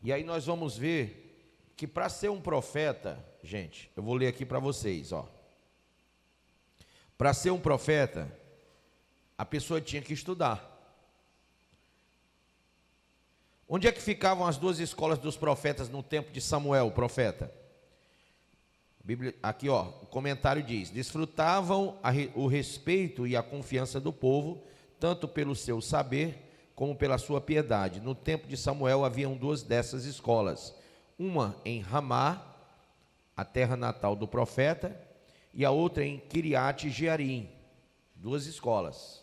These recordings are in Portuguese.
E aí nós vamos ver que para ser um profeta, gente, eu vou ler aqui para vocês, ó. Para ser um profeta, a pessoa tinha que estudar. Onde é que ficavam as duas escolas dos profetas no tempo de Samuel, o profeta? Bíblia, aqui, ó, o comentário diz: desfrutavam o respeito e a confiança do povo, tanto pelo seu saber como pela sua piedade. No tempo de Samuel haviam duas dessas escolas, uma em Ramá, a terra natal do profeta, e a outra em Kiriat Jearim. Duas escolas.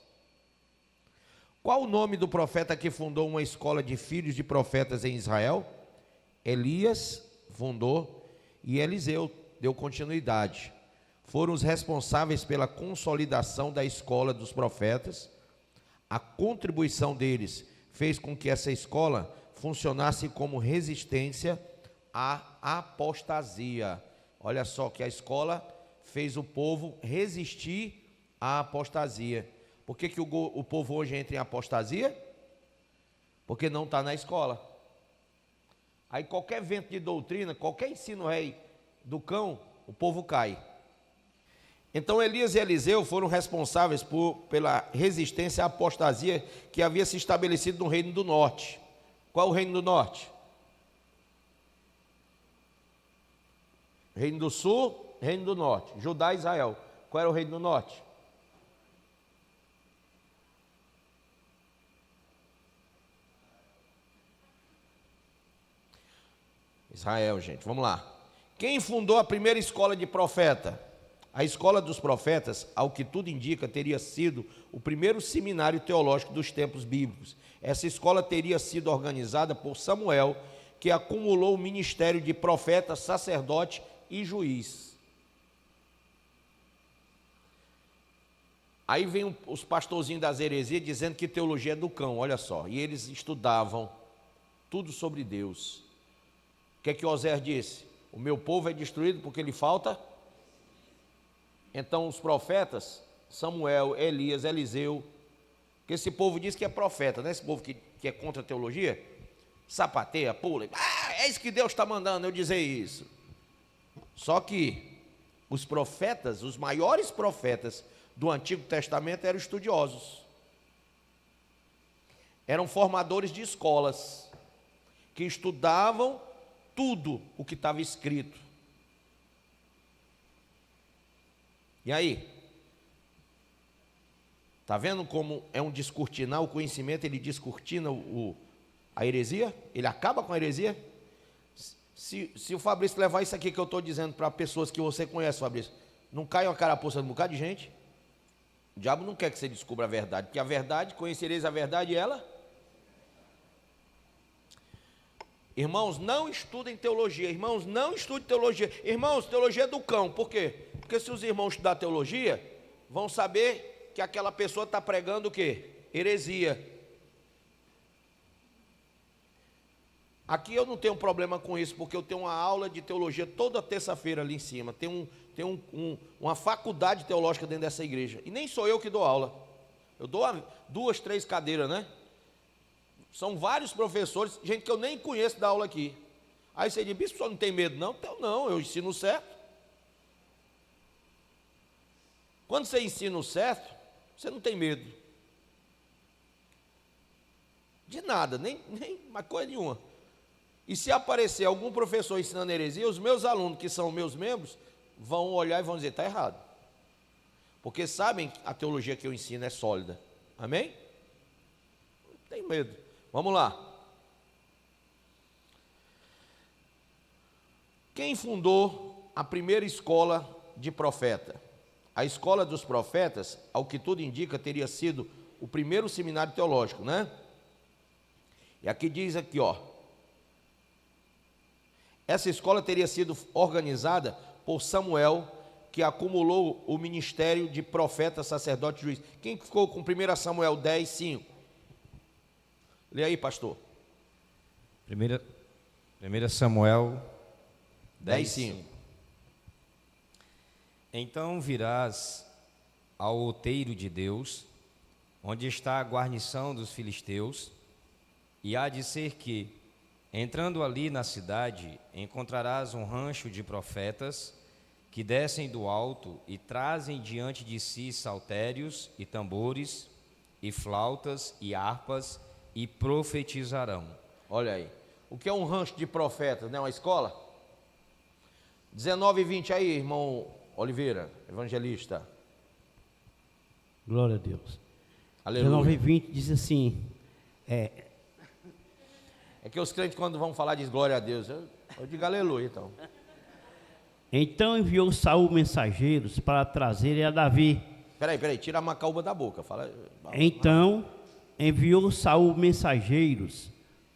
Qual o nome do profeta que fundou uma escola de filhos de profetas em Israel? Elias fundou e Eliseu deu continuidade. Foram os responsáveis pela consolidação da escola dos profetas. A contribuição deles fez com que essa escola funcionasse como resistência à apostasia. Olha só que a escola fez o povo resistir à apostasia. Por que o povo hoje entra em apostasia? Porque não está na escola. Aí qualquer vento de doutrina, qualquer ensino rei do cão, o povo cai. Então Elias e Eliseu foram responsáveis pela resistência à apostasia que havia se estabelecido no reino do norte. Qual é o reino do norte? Reino do sul, reino do norte. Judá e Israel. Qual era o reino do norte? Israel, gente. Vamos lá. Quem fundou a primeira escola de profeta? A escola dos profetas, ao que tudo indica, teria sido o primeiro seminário teológico dos tempos bíblicos. Essa escola teria sido organizada por Samuel, que acumulou o ministério de profeta, sacerdote e juiz. Aí vem os pastorzinhos das heresias dizendo que teologia é do cão, olha só. E eles estudavam tudo sobre Deus. O que é que Osés disse? O meu povo é destruído porque lhe falta. Então os profetas, Samuel, Elias, Eliseu, que esse povo diz que é profeta, né? Esse povo que é contra a teologia, sapateia, pula, é isso que Deus está mandando eu dizer isso. Só que os profetas, os maiores profetas do Antigo Testamento eram estudiosos, eram formadores de escolas, que estudavam tudo o que estava escrito. E aí? Está vendo como é um descortinar o conhecimento, ele descortina a heresia? Ele acaba com a heresia? Se o Fabrício levar isso aqui que eu estou dizendo para pessoas que você conhece, Fabrício, não cai uma carapuça de um bocado de gente? O diabo não quer que você descubra a verdade, porque a verdade, conhecereis a verdade e ela... Irmãos, não estudem teologia. Irmãos, não estudem teologia. Irmãos, teologia é do cão. Por quê? Porque se os irmãos estudar teologia, vão saber que aquela pessoa está pregando o quê? Heresia. Aqui eu não tenho problema com isso, porque eu tenho uma aula de teologia toda terça-feira ali em cima. Tem uma faculdade teológica dentro dessa igreja. E nem sou eu que dou aula. Eu dou 2, 3 cadeiras, né? São vários professores, gente que eu nem conheço da aula aqui. Aí você diz, bispo, só não tem medo? Não, então não, eu ensino certo. Quando você ensina o certo, você não tem medo. De nada, nem mais coisa nenhuma. E se aparecer algum professor ensinando heresia, os meus alunos, que são meus membros, vão olhar e vão dizer, está errado. Porque sabem que a teologia que eu ensino é sólida. Amém? Não tem medo. Vamos lá. Quem fundou a primeira escola de profeta? A escola dos profetas, ao que tudo indica, teria sido o primeiro seminário teológico, né? E aqui diz aqui, ó. Essa escola teria sido organizada por Samuel, que acumulou o ministério de profeta, sacerdote e juiz. Quem ficou com 1 Samuel 10, 5? Lê aí, pastor. 1 Samuel 10, 5. Então virás ao outeiro de Deus, onde está a guarnição dos filisteus, e há de ser que, Entrando ali na cidade, encontrarás um rancho de profetas que descem do alto e trazem diante de si saltérios e tambores e flautas e harpas e profetizarão. Olha aí. O que é um rancho de profetas, não é uma escola? 19 e 20 aí, irmão Oliveira, evangelista. Glória a Deus. Aleluia. 19 e 20 diz assim, É que os crentes quando vão falar diz glória a Deus, eu digo aleluia então. então enviou Saul mensageiros para trazerem a Davi. Peraí, tira a macaúba da boca. Fala. Então enviou Saul mensageiros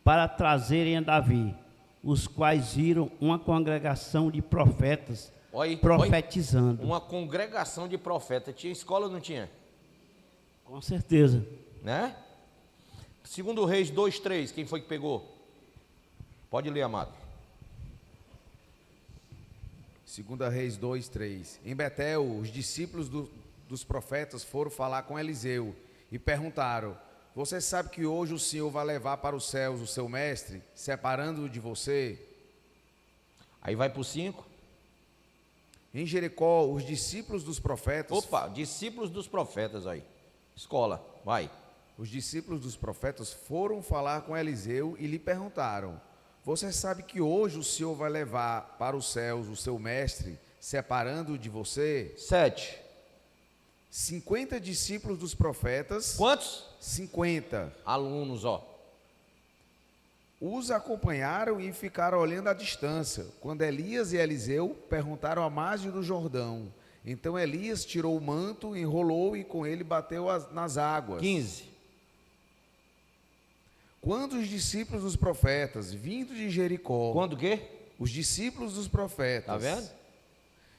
para trazerem a Davi, os quais viram uma congregação de profetas profetizando. Uma congregação de profetas. Tinha escola ou não tinha? Com certeza. Né? Segundo Reis 2:3, quem foi que pegou? Pode ler, amado. 2 Reis 2:3. Em Betel, os discípulos dos profetas foram falar com Eliseu e perguntaram: você sabe que hoje o Senhor vai levar para os céus o seu mestre, separando-o de você? Aí vai para o 5. Em Jericó, os discípulos dos profetas... Opa, discípulos dos profetas aí. Escola, vai. Os discípulos dos profetas foram falar com Eliseu e lhe perguntaram: você sabe que hoje o Senhor vai levar para os céus o seu mestre, separando-o de você? 7. 50 discípulos dos profetas... Quantos? 50. Alunos, ó. Os acompanharam e ficaram olhando à distância, quando Elias e Eliseu perguntaram à margem do Jordão. Então Elias tirou o manto, enrolou e com ele bateu nas águas. 15. Quando os discípulos dos profetas, vindo de Jericó... Quando o quê? Os discípulos dos profetas... Tá vendo?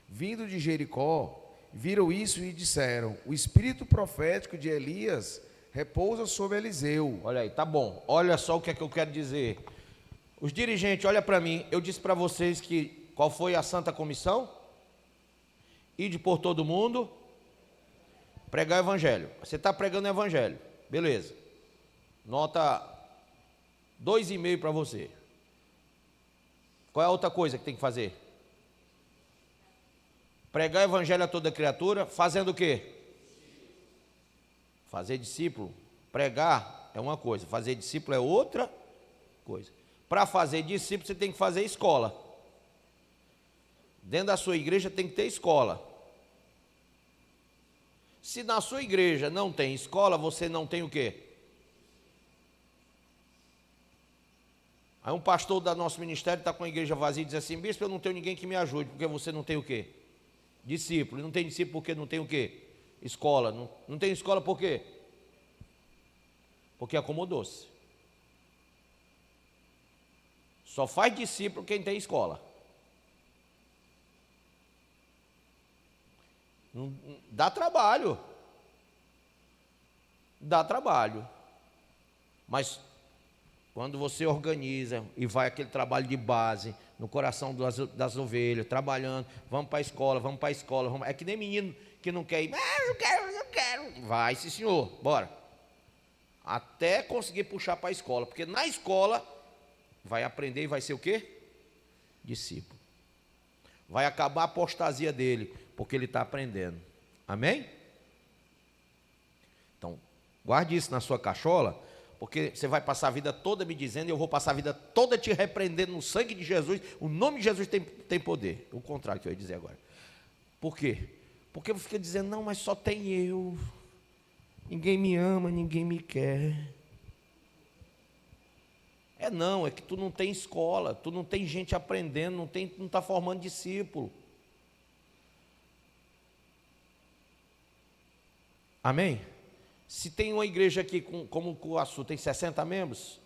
Vindo de Jericó, viram isso e disseram: o espírito profético de Elias repousa sobre Eliseu. Olha aí, tá bom. Olha só o que é que eu quero dizer. Os dirigentes, olha para mim. Eu disse para vocês que qual foi a Santa Comissão? Ide por todo mundo, pregar o evangelho. Você está pregando o evangelho, beleza. Nota 2,5 para você. Qual é a outra coisa que tem que fazer? Pregar o evangelho a toda criatura, fazendo o quê? Fazer discípulo. Pregar é uma coisa, fazer discípulo é outra coisa. Para fazer discípulo você tem que fazer escola. Dentro da sua igreja tem que ter escola. Se na sua igreja não tem escola, você não tem o quê? Aí um pastor do nosso ministério está com a igreja vazia e diz assim: bispo, eu não tenho ninguém que me ajude, porque você não tem o quê? Discípulo. E não tem discípulo porque não tem o quê? Escola. Não tem escola por quê? Porque acomodou-se. Só faz discípulo quem tem escola. Dá trabalho. Dá trabalho. Mas quando você organiza e vai aquele trabalho de base no coração das ovelhas, trabalhando, vamos para a escola, vamos. É que nem menino que não quer ir, eu quero. Vai, sim senhor, bora. Até conseguir puxar para a escola, porque na escola vai aprender e vai ser o quê? Discípulo. Vai acabar a apostasia dele, porque ele está aprendendo. Amém? Então, guarde isso na sua cachola, porque você vai passar a vida toda me dizendo, e eu vou passar a vida toda te repreendendo no sangue de Jesus. O nome de Jesus tem poder. O contrário que eu ia dizer agora. Por quê? Porque você fica dizendo: não, mas só tem eu. Ninguém me ama, ninguém me quer. É que tu não tem escola, tu não tem gente aprendendo, não está formando discípulo. Amém? Se tem uma igreja aqui, como o Cuaçu, tem 60 membros,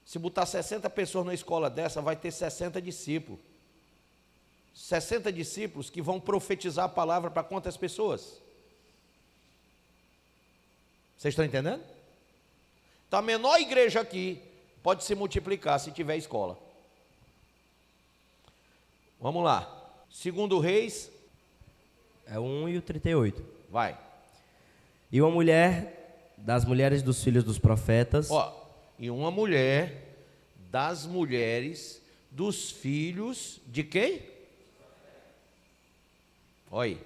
se botar 60 pessoas na escola dessa, vai ter 60 discípulos. 60 discípulos que vão profetizar a palavra para quantas pessoas? Vocês estão entendendo? Então a menor igreja aqui pode se multiplicar se tiver escola. Vamos lá. Segundo Reis. É 1 e o 38. Vai. E uma mulher das mulheres dos filhos dos profetas. E uma mulher das mulheres dos filhos de quem? Oi,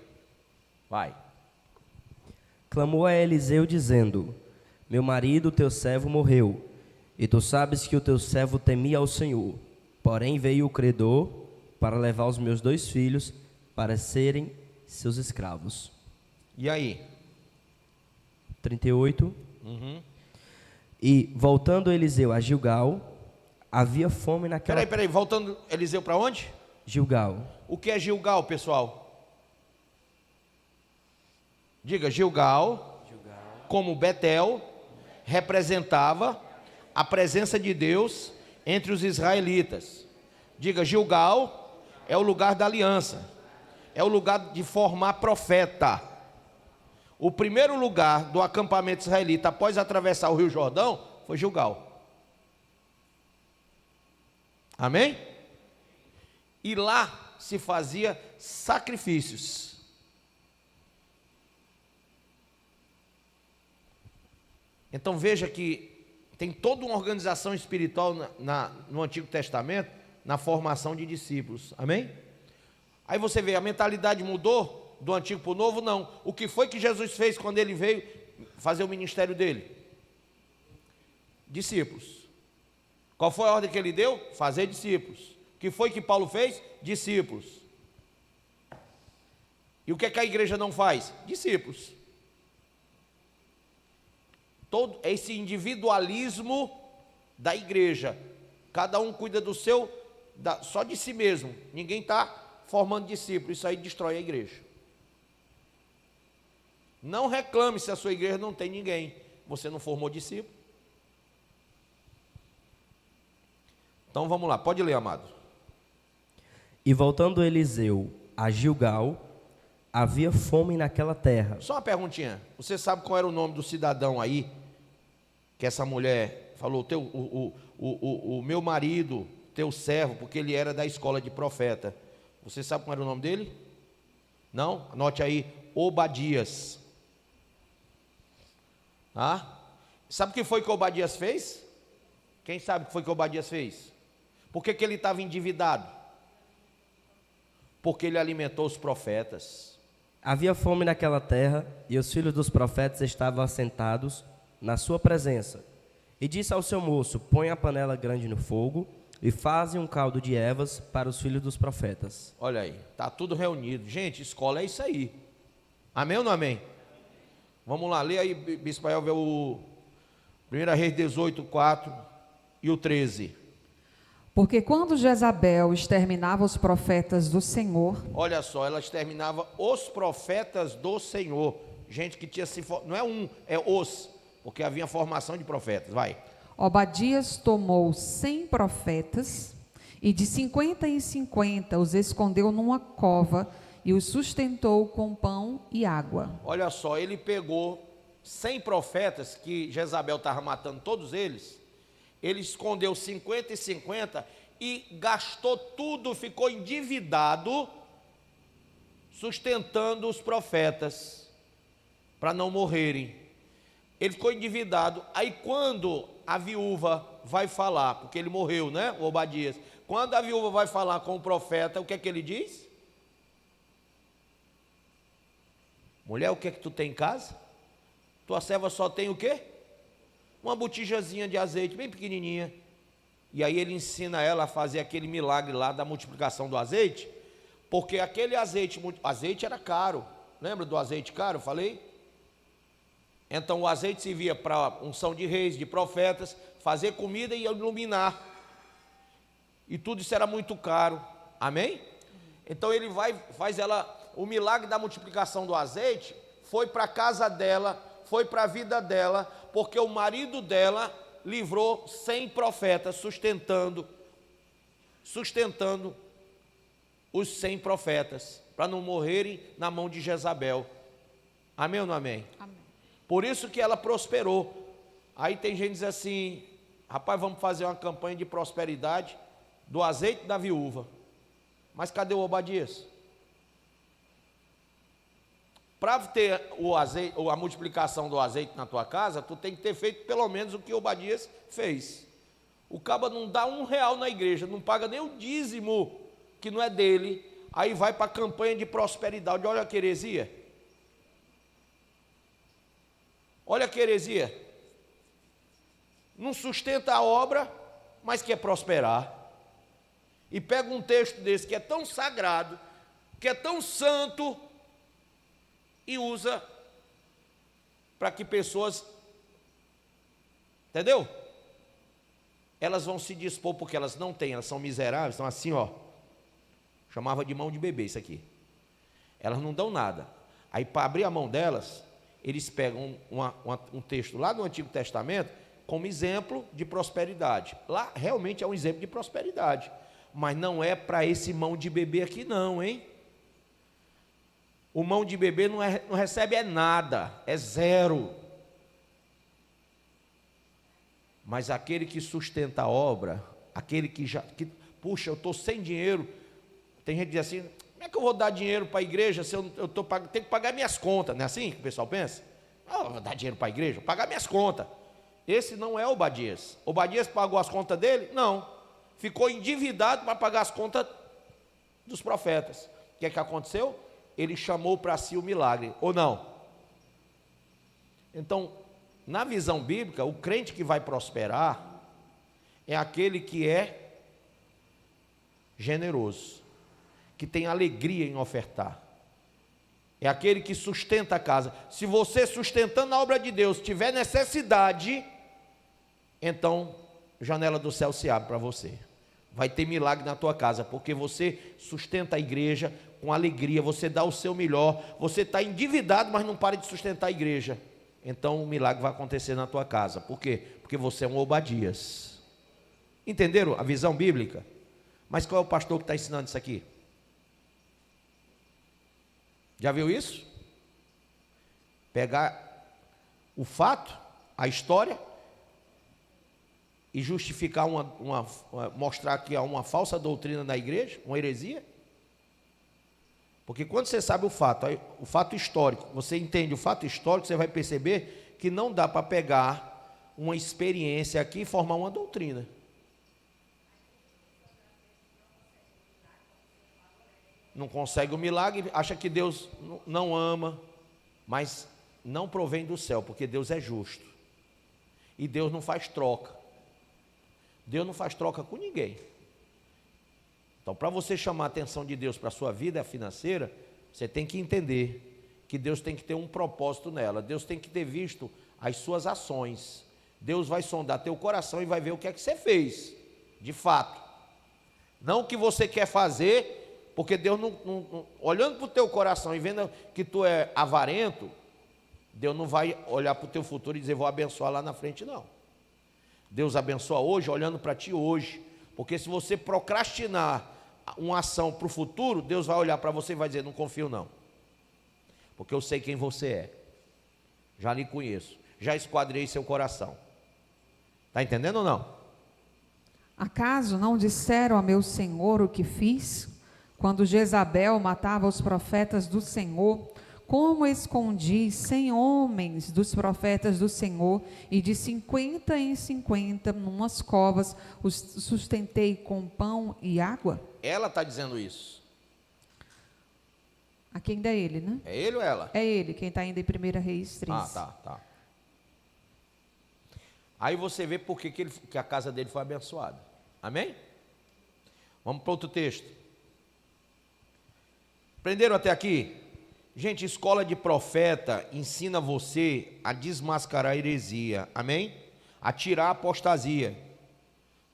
vai. Clamou a Eliseu, dizendo: Meu marido, teu servo, morreu, e tu sabes que o teu servo temia ao Senhor. Porém veio o credor para levar os meus 2 filhos para serem seus escravos. E aí? 38. E voltando Eliseu a Gilgal, havia fome naquela... Peraí, voltando Eliseu para onde? Gilgal. O que é Gilgal, pessoal? Diga, Gilgal, como Betel, representava a presença de Deus entre os israelitas. Diga, Gilgal é o lugar da aliança, é o lugar de formar profeta. O primeiro lugar do acampamento israelita após atravessar o Rio Jordão foi Gilgal. Amém? E lá se fazia sacrifícios. Então veja que tem toda uma organização espiritual no Antigo Testamento, na formação de discípulos, amém? Aí você vê, a mentalidade mudou do antigo para o novo? Não. O que foi que Jesus fez quando ele veio fazer o ministério dele? Discípulos. Qual foi a ordem que ele deu? Fazer discípulos. O que foi que Paulo fez? Discípulos. E o que é que a igreja não faz? Discípulos. Todo esse individualismo da igreja, cada um cuida do seu, só de si mesmo, ninguém está formando discípulos, isso aí destrói a igreja. Não reclame se a sua igreja não tem ninguém, você não formou discípulo. Então vamos lá, pode ler, amado. E voltando Eliseu a Gilgal, havia fome naquela terra. Só uma perguntinha, você sabe qual era o nome do cidadão aí, que essa mulher falou, o meu marido, teu servo, porque ele era da escola de profeta. Você sabe qual era o nome dele? Não? Anote aí, Obadias. Sabe o que foi que Obadias fez? Quem sabe o que foi que Obadias fez? Por que ele estava endividado? Porque ele alimentou os profetas. Havia fome naquela terra, e os filhos dos profetas estavam assentados na sua presença. E disse ao seu moço: põe a panela grande no fogo, e faze um caldo de ervas para os filhos dos profetas. Olha aí, está tudo reunido. Gente, escola é isso aí. Amém ou não amém? Vamos lá, lê aí, Bispo Elvio, o 1 Reis 18, 4 e o 13. Porque quando Jezabel exterminava os profetas do Senhor... Olha só, ela exterminava os profetas do Senhor. Gente que tinha se... Não é um, é os. Porque havia formação de profetas. Vai. Obadias tomou 100 profetas e de 50 em 50 os escondeu numa cova e os sustentou com pão e água. Olha só, ele pegou 100 profetas que Jezabel estava matando todos eles. Ele escondeu 50 e 50 e gastou tudo, ficou endividado, sustentando os profetas para não morrerem. Ele ficou endividado. Aí quando a viúva vai falar, porque ele morreu, né, o Obadias, quando a viúva vai falar com o profeta, o que é que ele diz? Mulher, o que é que tu tem em casa? Tua serva só tem o quê? Uma botijazinha de azeite bem pequenininha. E aí ele ensina ela a fazer aquele milagre lá da multiplicação do azeite, porque aquele azeite era caro. Lembra do azeite caro, eu falei? Então o azeite servia para unção de reis, de profetas, fazer comida e iluminar. E tudo isso era muito caro. Amém? Então ele faz ela, o milagre da multiplicação do azeite foi para a casa dela, foi para a vida dela, porque o marido dela livrou 100 profetas, sustentando os 100 profetas, para não morrerem na mão de Jezabel. Amém ou não amém? Amém. Por isso que ela prosperou. Aí tem gente que diz assim: rapaz, vamos fazer uma campanha de prosperidade do azeite da viúva. Mas cadê o Obadias? Para ter o azeite, ou a multiplicação do azeite na tua casa, tu tem que ter feito pelo menos o que Obadias fez. O caba não dá R$1 na igreja, não paga nem o dízimo, que não é dele, aí vai para a campanha de prosperidade. Olha que heresia. Olha que heresia. Não sustenta a obra, mas quer prosperar. E pega um texto desse que é tão sagrado, que é tão santo, e usa para que pessoas, entendeu? Elas vão se dispor porque elas não têm, elas são miseráveis, estão assim, ó. Chamava de mão de bebê isso aqui. Elas não dão nada. Aí, para abrir a mão delas, eles pegam um texto lá do Antigo Testamento como exemplo de prosperidade. Lá realmente é um exemplo de prosperidade, mas não é para esse mão de bebê aqui não, hein? O mão de bebê não recebe nada, é zero. Mas aquele que sustenta a obra, aquele que puxa, eu estou sem dinheiro. Tem gente que diz assim, como é que eu vou dar dinheiro para a igreja se eu tenho que pagar minhas contas? Não é assim que o pessoal pensa? Eu vou dar dinheiro para a igreja, pagar minhas contas. Esse não é Obadias. Obadias pagou as contas dele? Não. Ficou endividado para pagar as contas dos profetas. O que é que aconteceu? Ele chamou para si o milagre, ou não? Então, na visão bíblica, o crente que vai prosperar é aquele que é generoso, que tem alegria em ofertar. É aquele que sustenta a casa. Se você sustentando a obra de Deus tiver necessidade, então a janela do céu se abre para você. Vai ter milagre na tua casa, porque você sustenta a igreja com alegria, você dá o seu melhor, você está endividado, mas não para de sustentar a igreja. Então o milagre vai acontecer na tua casa. Por quê? Porque você é um Obadias. Entenderam a visão bíblica? Mas qual é o pastor que está ensinando isso aqui? Já viu isso? Pegar o fato, a história, e justificar mostrar que há uma falsa doutrina na igreja, uma heresia. Porque quando você sabe o fato histórico, você entende o fato histórico, você vai perceber que não dá para pegar uma experiência aqui e formar uma doutrina. Não consegue o milagre, acha que Deus não ama, mas não provém do céu, porque Deus é justo. E Deus não faz troca. Deus não faz troca com ninguém. Então, para você chamar a atenção de Deus para a sua vida financeira, você tem que entender que Deus tem que ter um propósito nela. Deus tem que ter visto as suas ações. Deus vai sondar teu coração e vai ver o que é que você fez, de fato. Não o que você quer fazer, porque Deus olhando para o teu coração e vendo que tu é avarento, Deus não vai olhar para o teu futuro e dizer, vou abençoar lá na frente, não. Deus abençoa hoje, olhando para ti hoje. Porque se você procrastinar uma ação para o futuro, Deus vai olhar para você e vai dizer, não confio não. Porque eu sei quem você é. Já lhe conheço. Já esquadrei seu coração. Está entendendo ou não? Acaso não disseram a meu senhor o que fiz? Quando Jezabel matava os profetas do Senhor, como escondi 100 homens dos profetas do Senhor, e de 50 em 50, numas covas, os sustentei com pão e água? Ela está dizendo isso. Aqui ainda é ele, né? É ele ou ela? É ele, quem está ainda em 1 Reis 3. Tá. Aí você vê por que a casa dele foi abençoada. Amém? Vamos para outro texto. Aprenderam até aqui? Gente, escola de profeta ensina você a desmascarar a heresia, amém? A tirar a apostasia.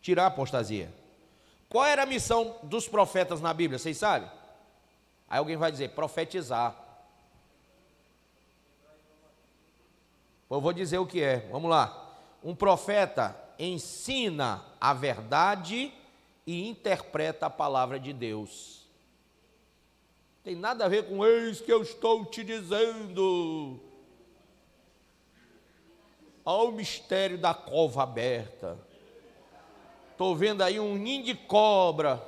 Tirar a apostasia. Qual era a missão dos profetas na Bíblia, vocês sabem? Aí alguém vai dizer, profetizar. Eu vou dizer o que é, vamos lá. Um profeta ensina a verdade e interpreta a palavra de Deus. Tem nada a ver com eis que eu estou te dizendo. Olha o mistério da cova aberta. Estou vendo aí um ninho de cobra.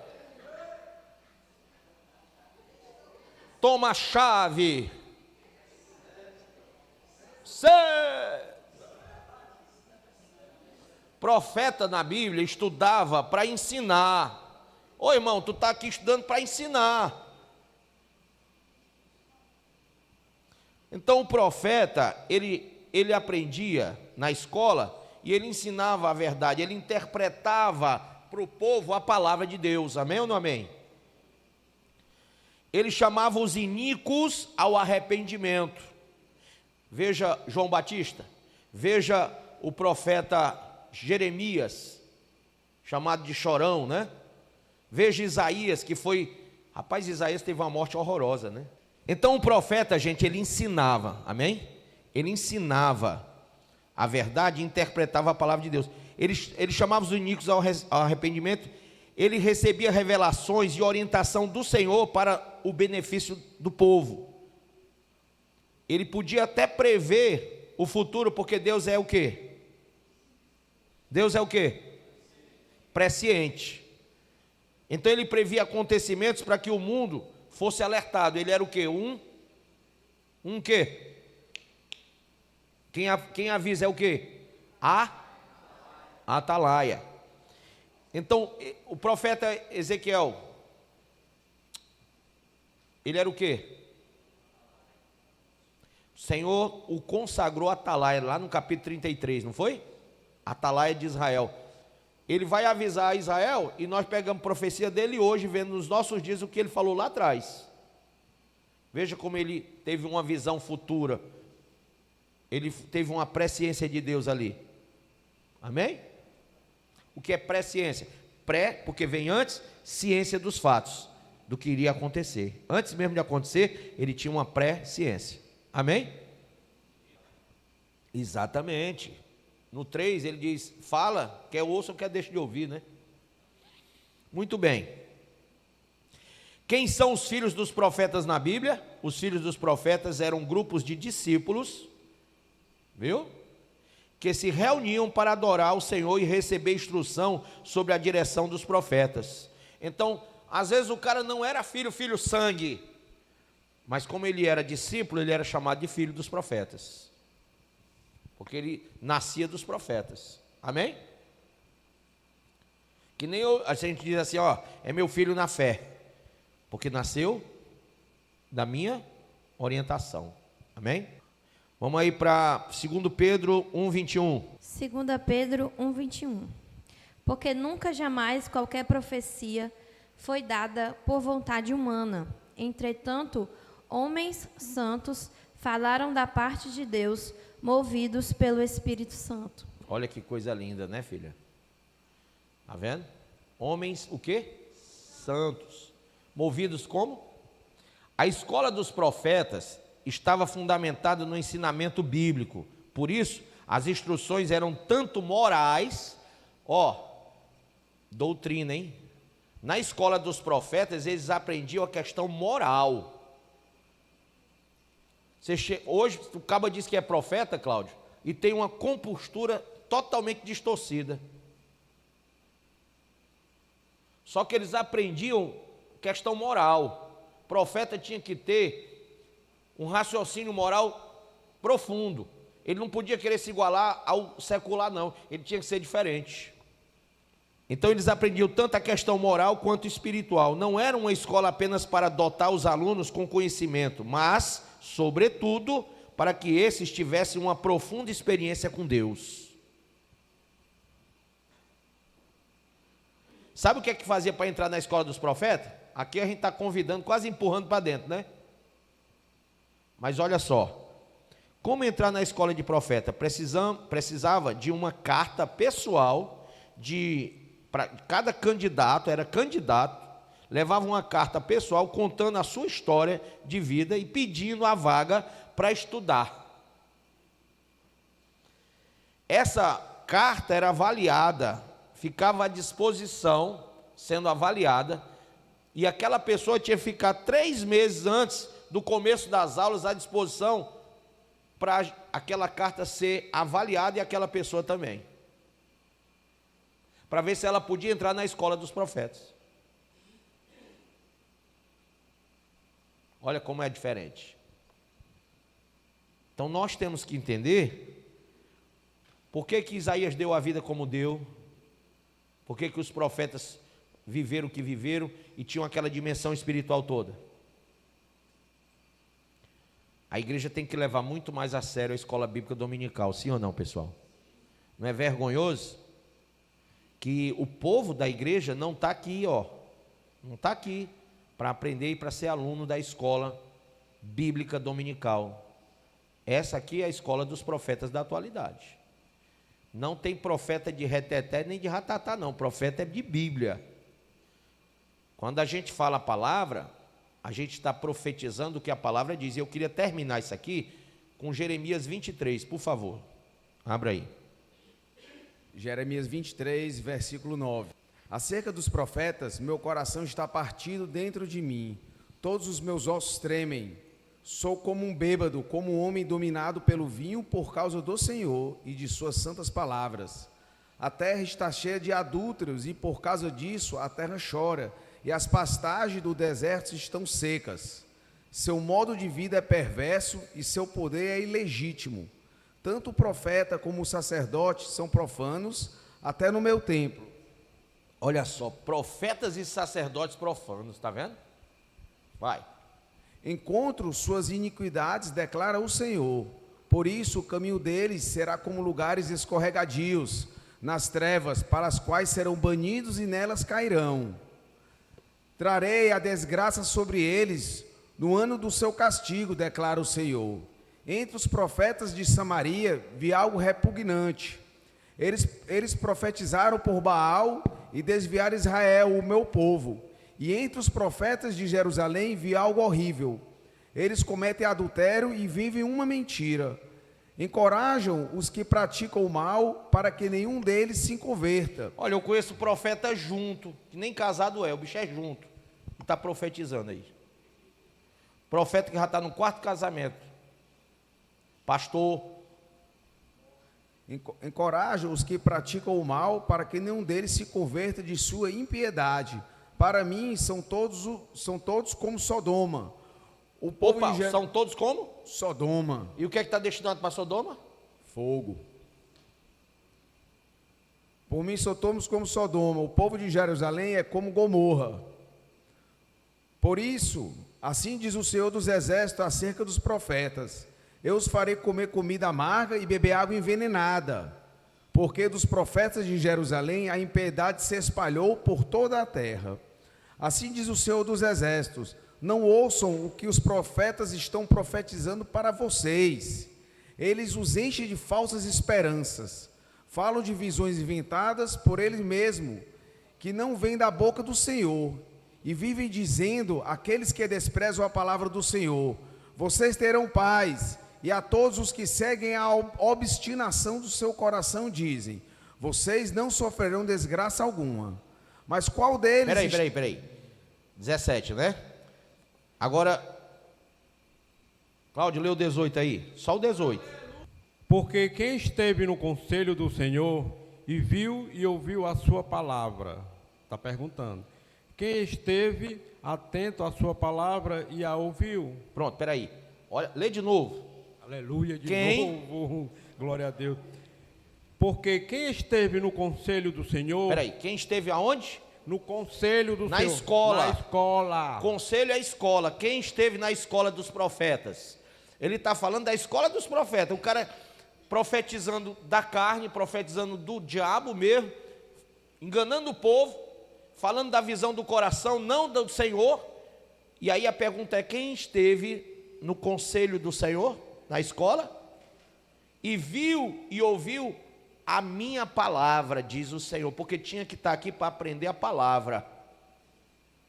Toma a chave. Profeta na Bíblia estudava para ensinar. Ô irmão, tu está aqui estudando para ensinar. Então o profeta, ele aprendia na escola e ele ensinava a verdade, ele interpretava para o povo a palavra de Deus, amém ou não amém? Ele chamava os iníquos ao arrependimento. Veja João Batista, veja o profeta Jeremias, chamado de chorão, né? Veja Isaías, que foi, rapaz, Isaías teve uma morte horrorosa, né? Então o profeta, gente, ele ensinava, amém? Ele ensinava a verdade e interpretava a palavra de Deus. Ele chamava os iníquos ao arrependimento, ele recebia revelações e orientação do Senhor para o benefício do povo. Ele podia até prever o futuro, porque Deus é o quê? Deus é o quê? Presciente. Então ele previa acontecimentos para que o mundo fosse alertado. Ele era o quê? Um quê? Quem avisa é o quê? A atalaia. Então, o profeta Ezequiel, ele era o quê? O Senhor o consagrou atalaia, lá no capítulo 33, não foi? Atalaia de Israel. Ele vai avisar a Israel e nós pegamos profecia dele hoje, vendo nos nossos dias o que ele falou lá atrás. Veja como ele teve uma visão futura. Ele teve uma presciência de Deus ali. Amém? O que é presciência? Pré, porque vem antes, ciência dos fatos, do que iria acontecer. Antes mesmo de acontecer, ele tinha uma presciência. Amém? Exatamente. No 3 ele diz, fala, quer ouça ou quer deixa de ouvir, né? Muito bem. Quem são os filhos dos profetas na Bíblia? Os filhos dos profetas eram grupos de discípulos, viu? Que se reuniam para adorar o Senhor e receber instrução sobre a direção dos profetas. Então, às vezes o cara não era filho sangue, mas como ele era discípulo, ele era chamado de filho dos profetas, porque ele nascia dos profetas, amém? Que nem a gente diz assim, ó, é meu filho na fé, porque nasceu da minha orientação, amém? Vamos aí para 2 Pedro 1:21. 2 Pedro 1:21. Porque nunca jamais qualquer profecia foi dada por vontade humana. Entretanto, homens santos falaram da parte de Deus, movidos pelo Espírito Santo. Olha que coisa linda, né, filha? Tá vendo? Homens, o quê? Santos. Movidos como? A escola dos profetas estava fundamentada no ensinamento bíblico. Por isso, as instruções eram tanto morais, doutrina, hein? Na escola dos profetas, eles aprendiam a questão moral. Hoje, o cabo diz que é profeta, Cláudio, e tem uma compostura totalmente distorcida. Só que eles aprendiam questão moral. O profeta tinha que ter um raciocínio moral profundo. Ele não podia querer se igualar ao secular, não. Ele tinha que ser diferente. Então eles aprendiam tanto a questão moral quanto espiritual. Não era uma escola apenas para dotar os alunos com conhecimento, mas, sobretudo, para que esses tivessem uma profunda experiência com Deus. Sabe o que é que fazia para entrar na escola dos profetas? Aqui a gente está convidando, quase empurrando para dentro, né? Mas olha só, como entrar na escola de profeta? Precisava de uma carta pessoal, para cada candidato, era candidato, levava uma carta pessoal contando a sua história de vida e pedindo a vaga para estudar. Essa carta era avaliada, ficava à disposição, sendo avaliada, e aquela pessoa tinha que ficar 3 meses antes do começo das aulas à disposição para aquela carta ser avaliada e aquela pessoa também, para ver se ela podia entrar na escola dos profetas. Olha como é diferente. Então nós temos que entender Por que que Isaías deu a vida como deu? Por que que os profetas viveram o que viveram e tinham aquela dimensão espiritual toda? A igreja tem que levar muito mais a sério a escola bíblica dominical, sim ou não, pessoal? Não é vergonhoso que o povo da igreja não está aqui, não está aqui para aprender e para ser aluno da escola bíblica dominical. Essa aqui é a escola dos profetas da atualidade. Não tem profeta de reteté nem de ratatá, não. Profeta é de Bíblia. Quando a gente fala a palavra, a gente está profetizando o que a palavra diz. E eu queria terminar isso aqui com Jeremias 23, por favor. Abra aí. Jeremias 23, versículo 9. Acerca dos profetas, meu coração está partido dentro de mim. Todos os meus ossos tremem. Sou como um bêbado, como um homem dominado pelo vinho por causa do Senhor e de suas santas palavras. A terra está cheia de adúlteros e por causa disso a terra chora e as pastagens do deserto estão secas. Seu modo de vida é perverso e seu poder é ilegítimo. Tanto o profeta como o sacerdote são profanos até no meu templo. Olha só, profetas e sacerdotes profanos, está vendo? Vai. Encontro suas iniquidades, declara o Senhor. Por isso o caminho deles será como lugares escorregadios, nas trevas, para as quais serão banidos e nelas cairão. Trarei a desgraça sobre eles no ano do seu castigo, declara o Senhor. Entre os profetas de Samaria vi algo repugnante. Eles profetizaram por Baal e desviaram Israel, o meu povo. E entre os profetas de Jerusalém vi algo horrível. Eles cometem adultério e vivem uma mentira. Encorajam os que praticam o mal para que nenhum deles se converta. Olha, eu conheço profeta junto, que nem casado é, o bicho é junto. Está profetizando aí. Profeta que já está no quarto casamento. Pastor. Encorajam os que praticam o mal para que nenhum deles se converta de sua impiedade. Para mim são todos como Sodoma. O povo são todos como? Sodoma. E o que é que está destinado para Sodoma? Fogo. Por mim somos como Sodoma. O povo de Jerusalém é como Gomorra. Por isso, assim diz o Senhor dos Exércitos acerca dos profetas: eu os farei comer comida amarga e beber água envenenada, porque dos profetas de Jerusalém a impiedade se espalhou por toda a terra. Assim diz o Senhor dos Exércitos: não ouçam o que os profetas estão profetizando para vocês. Eles os enchem de falsas esperanças. Falam de visões inventadas por eles mesmos, que não vêm da boca do Senhor. E vivem dizendo àqueles que desprezam a palavra do Senhor: vocês terão paz. E a todos os que seguem a obstinação do seu coração dizem: vocês não sofrerão desgraça alguma. Mas qual deles... Peraí. 17, né? Agora, Cláudio, lê o 18 aí. Só o 18. Porque quem esteve no conselho do Senhor e viu e ouviu a sua palavra, está perguntando. Quem esteve atento à sua palavra e a ouviu? Pronto, peraí. Olha, lê de novo. Aleluia, de Quem? novo. Glória a Deus. Porque quem esteve no conselho do Senhor... Peraí, quem esteve aonde? No conselho do Senhor. Na escola. Na escola. Conselho é a escola. Quem esteve na escola dos profetas? Ele está falando da escola dos profetas. O cara profetizando da carne, profetizando do diabo mesmo, enganando o povo, falando da visão do coração, não do Senhor. E aí a pergunta é: quem esteve no conselho do Senhor, na escola, e viu e ouviu a minha palavra, diz o Senhor, porque tinha que estar aqui para aprender a palavra.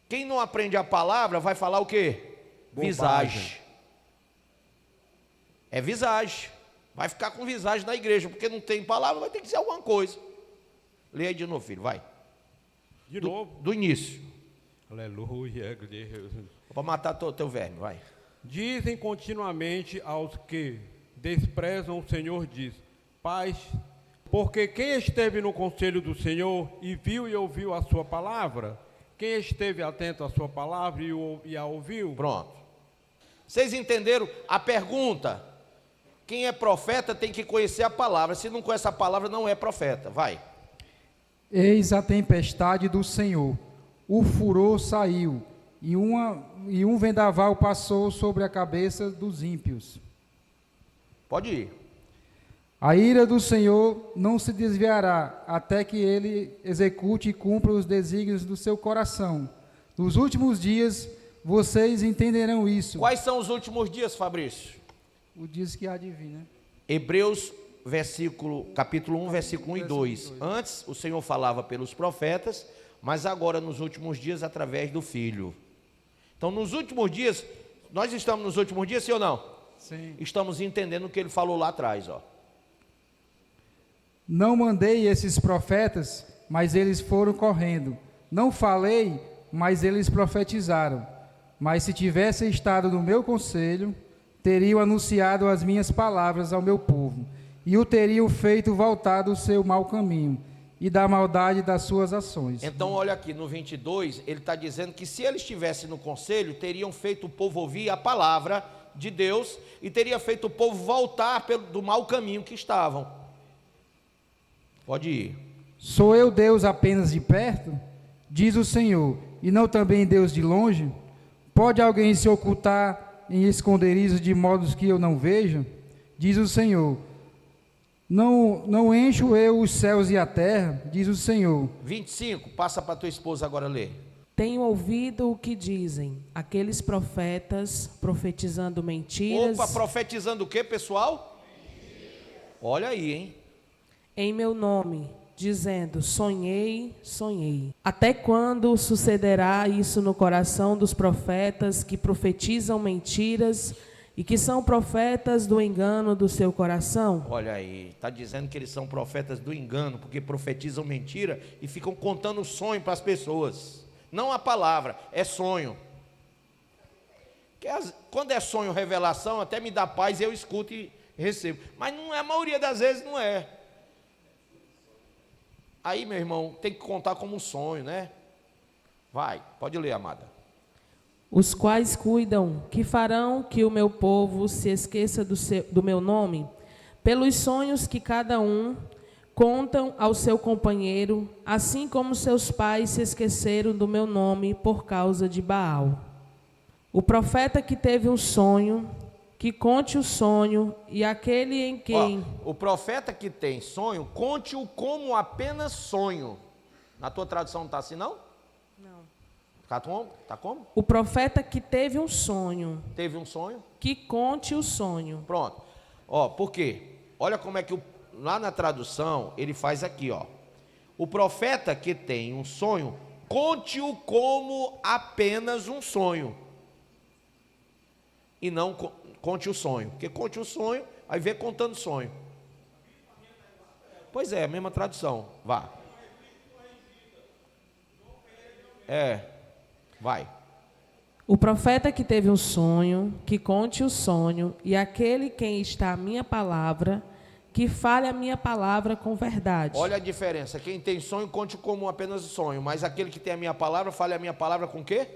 Quem não aprende a palavra vai falar o quê? Bobagem. Visagem. É visagem. Vai ficar com visagem na igreja, porque não tem palavra, vai ter que dizer alguma coisa. Lê aí de novo, filho, vai. De novo. Do início. Aleluia. Para matar teu verme, vai. Dizem continuamente aos que desprezam o Senhor, diz: paz. Porque quem esteve no conselho do Senhor e viu e ouviu a sua palavra, quem esteve atento à sua palavra e a ouviu? Pronto. Vocês entenderam a pergunta? Quem é profeta tem que conhecer a palavra. Se não conhece a palavra, não é profeta. Vai. Eis a tempestade do Senhor, o furor saiu, e um vendaval passou sobre a cabeça dos ímpios. Pode ir. A ira do Senhor não se desviará, até que ele execute e cumpra os desígnios do seu coração. Nos últimos dias, vocês entenderão isso. Quais são os últimos dias, Fabrício? O dias que há de vir, né? Hebreus, capítulo 1, versículo 1 e 2. Antes, o Senhor falava pelos profetas, mas agora, nos últimos dias, através do Filho. Então, nos últimos dias, nós estamos nos últimos dias, sim ou não? Sim. Estamos entendendo o que ele falou lá atrás, ó. Não mandei esses profetas, mas eles foram correndo. Não falei, mas eles profetizaram. Mas se tivessem estado no meu conselho, teriam anunciado as minhas palavras ao meu povo, e o teriam feito voltar do seu mau caminho e da maldade das suas ações. Então, olha aqui, no 22, ele está dizendo que se eles estivessem no conselho, teriam feito o povo ouvir a palavra de Deus e teria feito o povo voltar do mau caminho que estavam. Pode ir. Sou eu Deus apenas de perto? Diz o Senhor, e não também Deus de longe? Pode alguém se ocultar em esconderijos de modos que eu não veja? Diz o Senhor. Não encho eu os céus e a terra? Diz o Senhor. 25, passa para tua esposa agora ler. Tenho ouvido o que dizem aqueles profetas profetizando mentiras. Opa, profetizando o que, pessoal? Olha aí, hein? Em meu nome, dizendo, sonhei, sonhei. Até quando sucederá isso no coração dos profetas que profetizam mentiras e que são profetas do engano do seu coração? Olha aí, está dizendo que eles são profetas do engano, porque profetizam mentira e ficam contando sonho para as pessoas. Não a palavra, é sonho. Quando é sonho, revelação, até me dá paz, eu escuto e recebo. Mas não é, a maioria das vezes não é. Aí, meu irmão, tem que contar como um sonho, né? Vai, pode ler, amada. Os quais cuidam que farão que o meu povo se esqueça do meu nome, pelos sonhos que cada um contam ao seu companheiro, assim como seus pais se esqueceram do meu nome por causa de Baal. O profeta que teve um sonho, que conte o sonho, e aquele em quem... o profeta que tem sonho, conte-o como apenas sonho. Na tua tradução não está assim, não? Não. Tá como? O profeta que teve um sonho. Teve um sonho? Que conte o sonho. Pronto. Por quê? Olha como é que lá na tradução ele faz aqui, ó. O profeta que tem um sonho, conte-o como apenas um sonho. E não conte o sonho. Porque conte o sonho, aí vê contando sonho. Pois é, a mesma tradução. Vá. Vai. O profeta que teve um sonho, que conte o sonho, e aquele quem está a minha palavra, que fale a minha palavra com verdade. Olha a diferença. Quem tem sonho, conte como apenas sonho. Mas aquele que tem a minha palavra, fale a minha palavra com o quê?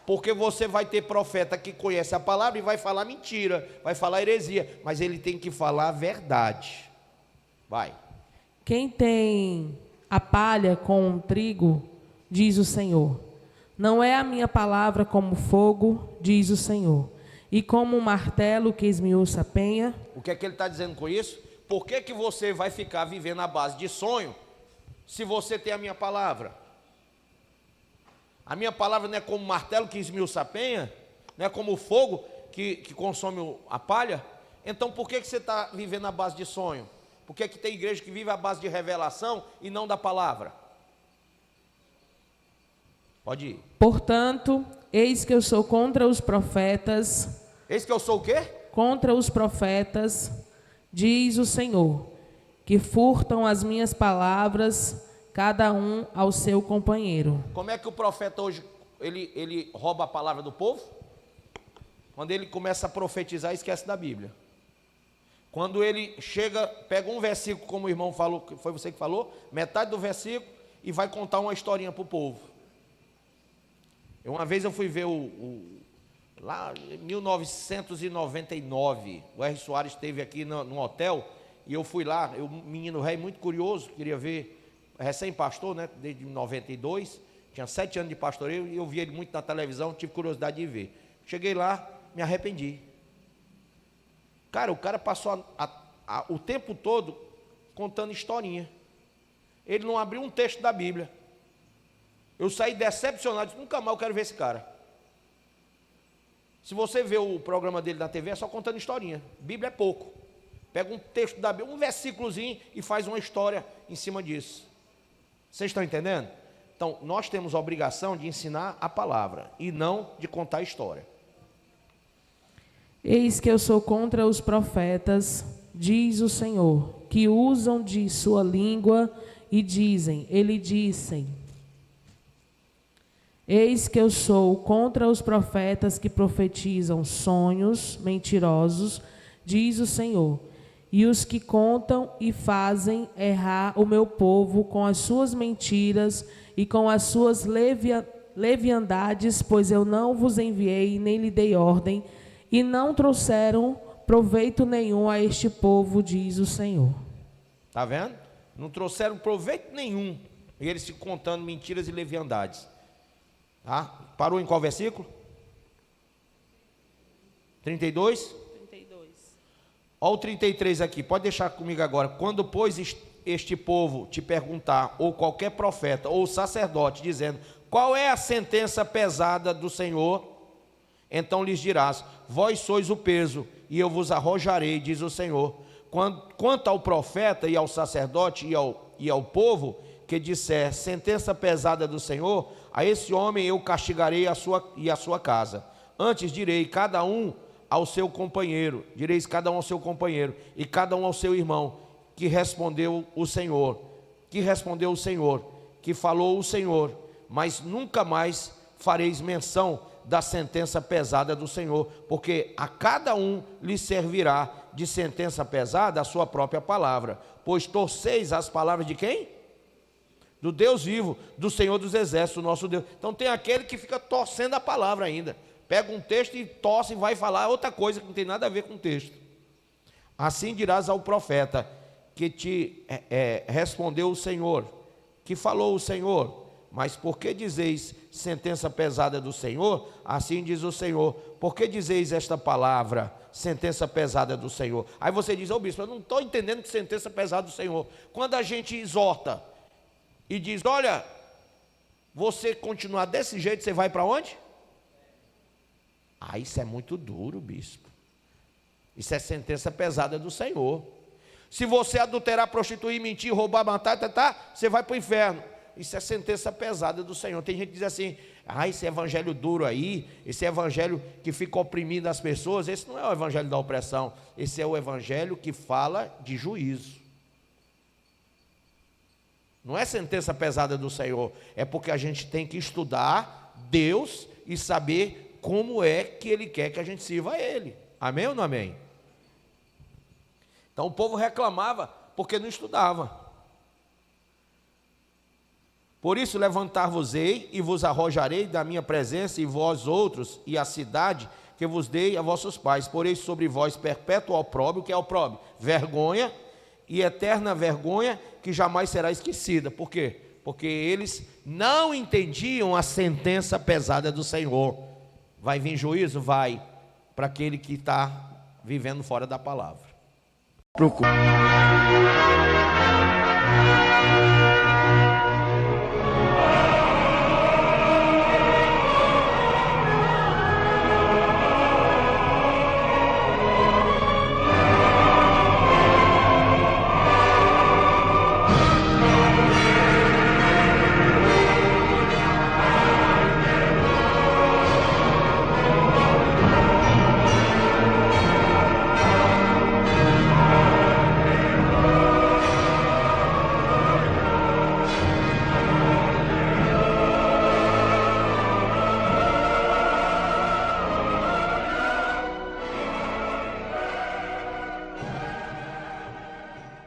Porque você vai ter profeta que conhece a palavra e vai falar mentira, vai falar heresia, mas ele tem que falar a verdade. Vai. Quem tem a palha com o trigo, diz o Senhor. Não é a minha palavra como fogo, diz o Senhor, e como um martelo que esmiuça a penha. O que é que ele está dizendo com isso? Por que que você vai ficar vivendo à base de sonho, se você tem a minha palavra? A minha palavra não é como martelo que esmiuça a penha, não é como o fogo que consome a palha. Então por que você está vivendo à base de sonho? Por que tem igreja que vive à base de revelação e não da palavra? Pode ir. Portanto, eis que eu sou contra os profetas. Eis que eu sou o quê? Contra os profetas, diz o Senhor, que furtam as minhas palavras, cada um ao seu companheiro. Como é que o profeta hoje, ele rouba a palavra do povo? Quando ele começa a profetizar, esquece da Bíblia. Quando ele chega, pega um versículo, como o irmão falou, foi você que falou, metade do versículo, e vai contar uma historinha para o povo. Uma vez eu fui ver lá em 1999, o R. Soares esteve aqui no hotel, e eu fui lá, eu, menino rei, muito curioso, queria ver, recém-pastor, né, desde 92, tinha 7 anos de pastoreio, e eu via ele muito na televisão, tive curiosidade de ver. Cheguei lá, me arrependi. Cara, o cara passou o tempo todo contando historinha. Ele não abriu um texto da Bíblia. Eu saí decepcionado, disse, nunca mais eu quero ver esse cara. Se você vê o programa dele na TV, é só contando historinha. Bíblia é pouco. Pega um texto da Bíblia, um versículozinho e faz uma história em cima disso. Vocês estão entendendo? Então, nós temos a obrigação de ensinar a palavra e não de contar a história. Eis que eu sou contra os profetas, diz o Senhor, que usam de sua língua e dizem, ele disse. Eis que eu sou contra os profetas que profetizam sonhos mentirosos, diz o Senhor, e os que contam e fazem errar o meu povo com as suas mentiras e com as suas leviandades, pois eu não vos enviei nem lhe dei ordem, e não trouxeram proveito nenhum a este povo, diz o Senhor. Está vendo? Não trouxeram proveito nenhum, e eles se contando mentiras e leviandades. Tá? Parou em qual versículo? 32? 32. Olha o 33 aqui, pode deixar comigo agora. Quando, pois, este povo te perguntar, ou qualquer profeta, ou sacerdote, dizendo, qual é a sentença pesada do Senhor? Então lhes dirás, vós sois o peso, e eu vos arrojarei, diz o Senhor. Quanto ao profeta e ao sacerdote e ao povo, que disser sentença pesada do Senhor, a esse homem eu castigarei a sua casa. Antes direi cada um ao seu companheiro, direis cada um ao seu companheiro, e cada um ao seu irmão, que respondeu o Senhor, que falou o Senhor, mas nunca mais fareis menção da sentença pesada do Senhor, porque a cada um lhe servirá de sentença pesada a sua própria palavra, pois torceis as palavras de quem? Do Deus vivo, do Senhor dos exércitos, nosso Deus. Então tem aquele que fica torcendo a palavra ainda, pega um texto e torce e vai falar outra coisa que não tem nada a ver com o texto. Assim dirás ao profeta que te respondeu o Senhor, que falou o Senhor, mas por que dizeis sentença pesada do Senhor? Assim diz o Senhor, por que dizeis esta palavra, sentença pesada do Senhor? Aí você diz, ô bispo, eu não estou entendendo que sentença pesada do Senhor. Quando a gente exorta e diz, olha, você continuar desse jeito, você vai para onde? Ah, isso é muito duro, bispo. Isso é sentença pesada do Senhor. Se você adulterar, prostituir, mentir, roubar, matar, você vai para o inferno. Isso é sentença pesada do Senhor. Tem gente que diz assim, esse evangelho duro aí, esse evangelho que fica oprimindo as pessoas, esse não é o evangelho da opressão, esse é o evangelho que fala de juízo. Não é sentença pesada do Senhor, é porque a gente tem que estudar Deus e saber como é que Ele quer que a gente sirva a Ele. Amém ou não amém? Então o povo reclamava porque não estudava. Por isso levantar-vos-ei e vos arrojarei da minha presença, e vós outros, e a cidade que vos dei a vossos pais. Porei sobre vós perpétuo opróbrio, que é opróbrio, vergonha, e eterna vergonha, que jamais será esquecida. Por quê? Porque eles não entendiam a sentença pesada do Senhor. Vai vir juízo? Vai, para aquele que está vivendo fora da palavra. Procura.